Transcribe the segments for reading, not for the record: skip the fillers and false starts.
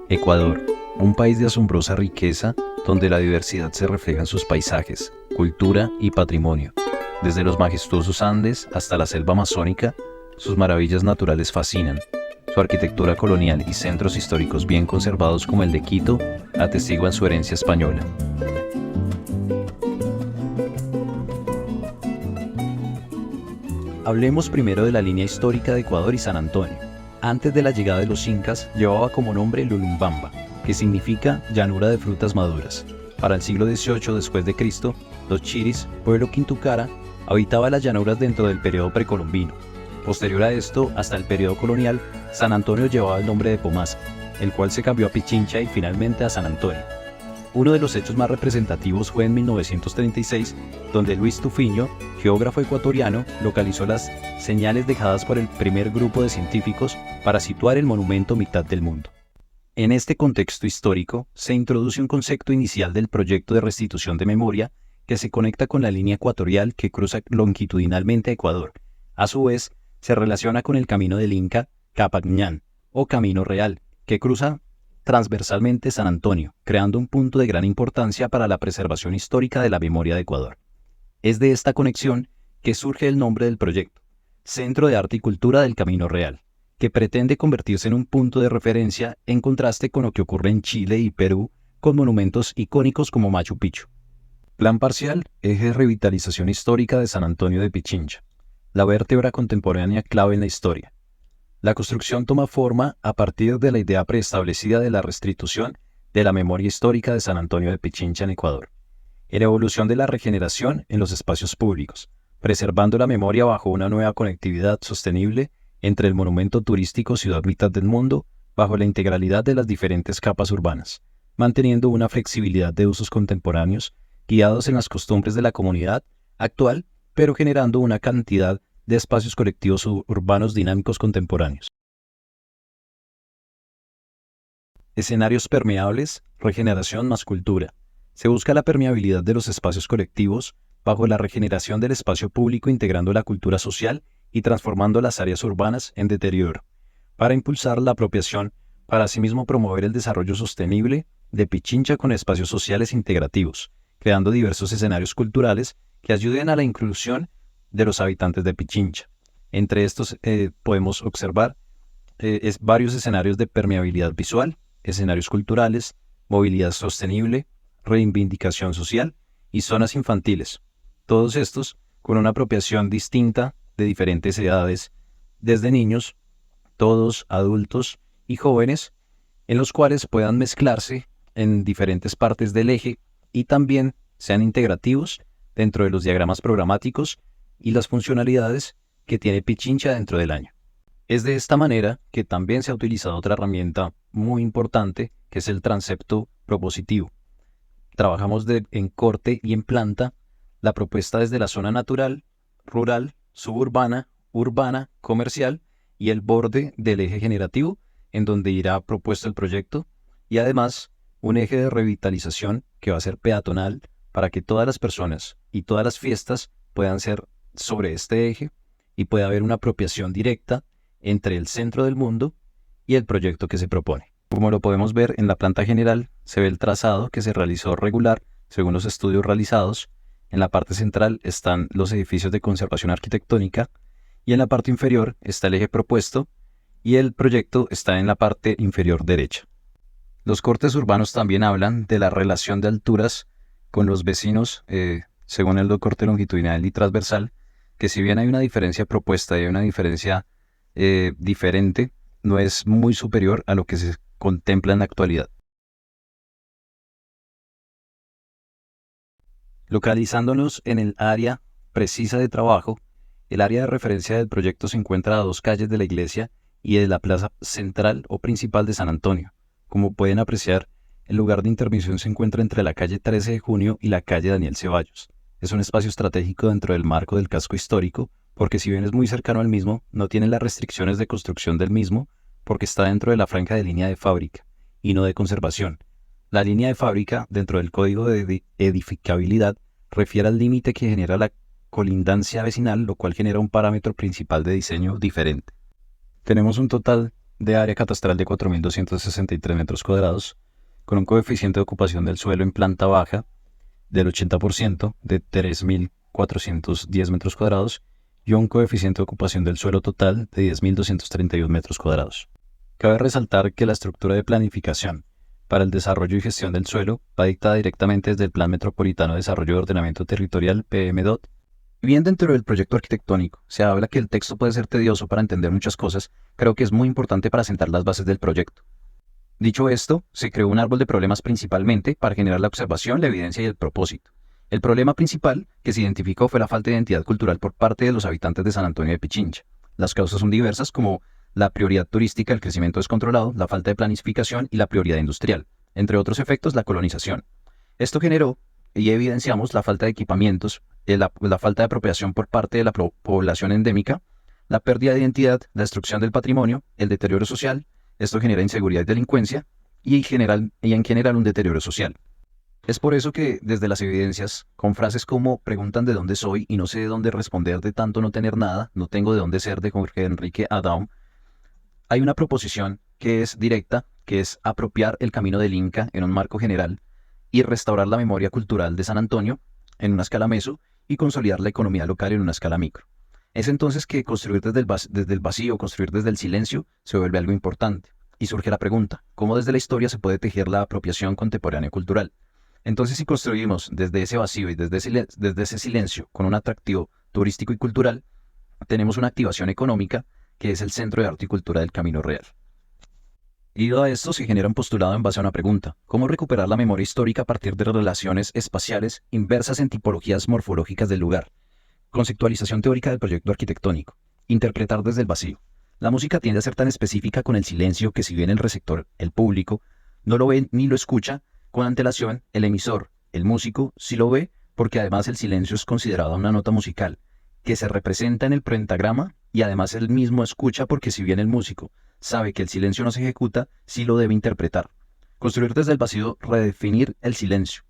Ecuador, un país de asombrosa riqueza donde la diversidad se refleja en sus paisajes, cultura y patrimonio. Desde los majestuosos Andes hasta la selva amazónica, sus maravillas naturales fascinan. Su arquitectura colonial y centros históricos bien conservados como el de Quito atestiguan su herencia española. Hablemos primero de la línea histórica de Ecuador y San Antonio. Antes de la llegada de los incas, llevaba como nombre Lulumbamba, que significa llanura de frutas maduras. Para el siglo XVIII después de Cristo, los chiris, pueblo quintucara, habitaba las llanuras dentro del periodo precolombino. Posterior a esto, hasta el periodo colonial, San Antonio llevaba el nombre de Pomasa, el cual se cambió a Pichincha y finalmente a San Antonio. Uno de los hechos más representativos fue en 1936, donde Luis Tufiño, geógrafo ecuatoriano, localizó las señales dejadas por el primer grupo de científicos para situar el monumento mitad del mundo. En este contexto histórico, se introduce un concepto inicial del proyecto de restitución de memoria que se conecta con la línea ecuatorial que cruza longitudinalmente a Ecuador. A su vez, se relaciona con el camino del Inca Capacñán, o Camino Real, que cruza transversalmente San Antonio, creando un punto de gran importancia para la preservación histórica de la memoria de Ecuador. Es de esta conexión que surge el nombre del proyecto, Centro de Arte y Cultura del Camino Real, que pretende convertirse en un punto de referencia en contraste con lo que ocurre en Chile y Perú con monumentos icónicos como Machu Picchu. Plan parcial, eje de revitalización histórica de San Antonio de Pichincha, la vértebra contemporánea clave en la historia. La construcción toma forma a partir de la idea preestablecida de la restitución de la memoria histórica de San Antonio de Pichincha en Ecuador, en evolución de la regeneración en los espacios públicos, preservando la memoria bajo una nueva conectividad sostenible entre el monumento turístico Ciudad Mitad del Mundo, bajo la integralidad de las diferentes capas urbanas, manteniendo una flexibilidad de usos contemporáneos guiados en las costumbres de la comunidad actual, pero generando una cantidad de espacios colectivos urbanos dinámicos contemporáneos. Escenarios permeables, regeneración más cultura. Se busca la permeabilidad de los espacios colectivos bajo la regeneración del espacio público integrando la cultura social y transformando las áreas urbanas en deterioro, para impulsar la apropiación, para asimismo promover el desarrollo sostenible de Pichincha con espacios sociales integrativos, creando diversos escenarios culturales que ayuden a la inclusión de los habitantes de Pichincha. Entre estos podemos observar varios escenarios de permeabilidad visual, escenarios culturales, movilidad sostenible, reivindicación social y zonas infantiles. Todos estos con una apropiación distinta de diferentes edades, desde niños, todos adultos y jóvenes, en los cuales puedan mezclarse en diferentes partes del eje y también sean integrativos dentro de los diagramas programáticos y las funcionalidades que tiene Pichincha dentro del año. Es de esta manera que también se ha utilizado otra herramienta muy importante, que es el transepto propositivo. Trabajamos en corte y en planta la propuesta desde la zona natural, rural, suburbana, urbana, comercial y el borde del eje generativo, en donde irá propuesto el proyecto, y además un eje de revitalización que va a ser peatonal para que todas las personas y todas las fiestas puedan ser sobre este eje y puede haber una apropiación directa entre el centro del mundo y el proyecto que se propone. Como lo podemos ver en la planta general, se ve el trazado que se realizó regular según los estudios realizados. En la parte central están los edificios de conservación arquitectónica y en la parte inferior está el eje propuesto y el proyecto está en la parte inferior derecha. Los cortes urbanos también hablan de la relación de alturas con los vecinos según el corte longitudinal y transversal, que si bien hay una diferencia propuesta y hay una diferencia diferente, no es muy superior a lo que se contempla en la actualidad. Localizándonos en el área precisa de trabajo, el área de referencia del proyecto se encuentra a 2 calles de la iglesia y de la plaza central o principal de San Antonio. Como pueden apreciar, el lugar de intervención se encuentra entre la calle 13 de Junio y la calle Daniel Ceballos. Es un espacio estratégico dentro del marco del casco histórico, porque si bien es muy cercano al mismo, no tiene las restricciones de construcción del mismo, porque está dentro de la franja de línea de fábrica, y no de conservación. La línea de fábrica, dentro del código de edificabilidad, refiere al límite que genera la colindancia vecinal, lo cual genera un parámetro principal de diseño diferente. Tenemos un total de área catastral de 4.263 metros cuadrados, con un coeficiente de ocupación del suelo en planta baja del 80% de 3.410 metros cuadrados y un coeficiente de ocupación del suelo total de 10.231 metros cuadrados. Cabe resaltar que la estructura de planificación para el desarrollo y gestión del suelo va dictada directamente desde el Plan Metropolitano de Desarrollo de Ordenamiento Territorial, PMDOT. Bien, dentro del proyecto arquitectónico se habla que el texto puede ser tedioso para entender muchas cosas, creo que es muy importante para sentar las bases del proyecto. Dicho esto, se creó un árbol de problemas principalmente para generar la observación, la evidencia y el propósito. El problema principal que se identificó fue la falta de identidad cultural por parte de los habitantes de San Antonio de Pichincha. Las causas son diversas, como la prioridad turística, el crecimiento descontrolado, la falta de planificación y la prioridad industrial. Entre otros efectos, la colonización. Esto generó y evidenciamos la falta de equipamientos, la falta de apropiación por parte de la población endémica, la pérdida de identidad, la destrucción del patrimonio, el deterioro social. Esto genera inseguridad y delincuencia y en general un deterioro social. Es por eso que desde las evidencias, con frases como preguntan de dónde soy y no sé de dónde responder de tanto no tener nada, no tengo de dónde ser, de Jorge Enrique Adam, hay una proposición que es directa, que es apropiar el camino del Inca en un marco general y restaurar la memoria cultural de San Antonio en una escala meso y consolidar la economía local en una escala micro. Es entonces que construir desde el vacío, construir desde el silencio, se vuelve algo importante. Y surge la pregunta, ¿cómo desde la historia se puede tejer la apropiación contemporánea cultural? Entonces, si construimos desde ese vacío y desde ese silencio con un atractivo turístico y cultural, tenemos una activación económica que es el centro de arte y cultura del Camino Real. Y a esto se genera un postulado en base a una pregunta: ¿cómo recuperar la memoria histórica a partir de relaciones espaciales inversas en tipologías morfológicas del lugar? Conceptualización teórica del proyecto arquitectónico. Interpretar desde el vacío. La música tiende a ser tan específica con el silencio que, si bien el receptor, el público, no lo ve ni lo escucha con antelación, el emisor, el músico, sí lo ve, porque además el silencio es considerado una nota musical que se representa en el pentagrama, y además él mismo escucha, porque si bien el músico sabe que el silencio no se ejecuta, sí lo debe interpretar. Construir desde el vacío, redefinir el silencio.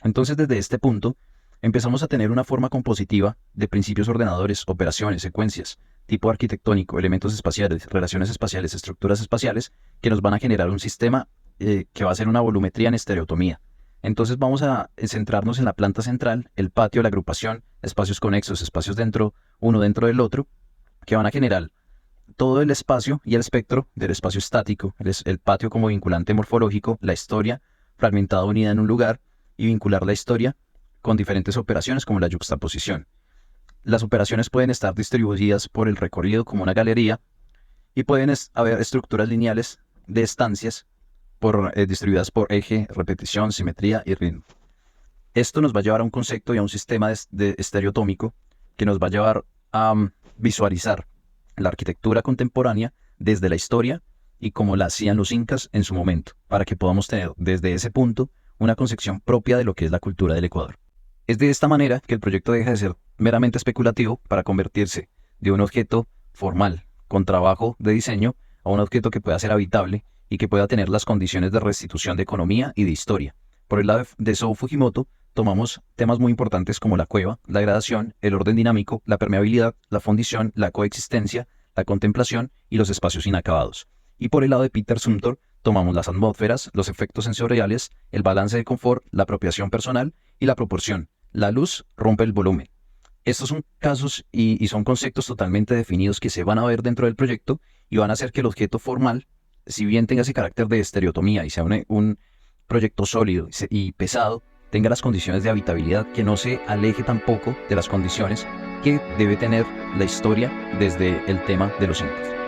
Entonces, desde este punto, empezamos a tener una forma compositiva de principios ordenadores, operaciones, secuencias, tipo arquitectónico, elementos espaciales, relaciones espaciales, estructuras espaciales, que nos van a generar un sistema que va a ser una volumetría en estereotomía. Entonces vamos a centrarnos en la planta central, el patio, la agrupación, espacios conexos, espacios dentro, uno dentro del otro, que van a generar todo el espacio y el espectro del espacio estático, el patio como vinculante morfológico, la historia fragmentada unida en un lugar, y vincular la historia con diferentes operaciones como la yuxtaposición. Las operaciones pueden estar distribuidas por el recorrido como una galería, y pueden haber estructuras lineales de estancias distribuidas por eje, repetición, simetría y ritmo. Esto nos va a llevar a un concepto y a un sistema de estereotómico que nos va a llevar a visualizar la arquitectura contemporánea desde la historia y como la hacían los incas en su momento, para que podamos tener desde ese punto una concepción propia de lo que es la cultura del Ecuador. Es de esta manera que el proyecto deja de ser meramente especulativo para convertirse de un objeto formal, con trabajo de diseño, a un objeto que pueda ser habitable y que pueda tener las condiciones de restitución de economía y de historia. Por el lado de Sou Fujimoto, tomamos temas muy importantes como la cueva, la gradación, el orden dinámico, la permeabilidad, la fundición, la coexistencia, la contemplación y los espacios inacabados. Y por el lado de Peter Zumthor, tomamos las atmósferas, los efectos sensoriales, el balance de confort, la apropiación personal y la proporción. La luz rompe el volumen. Estos son casos y son conceptos totalmente definidos que se van a ver dentro del proyecto y van a hacer que el objeto formal, si bien tenga ese carácter de estereotomía y sea un proyecto sólido y pesado, tenga las condiciones de habitabilidad, que no se aleje tampoco de las condiciones que debe tener la historia desde el tema de los incas.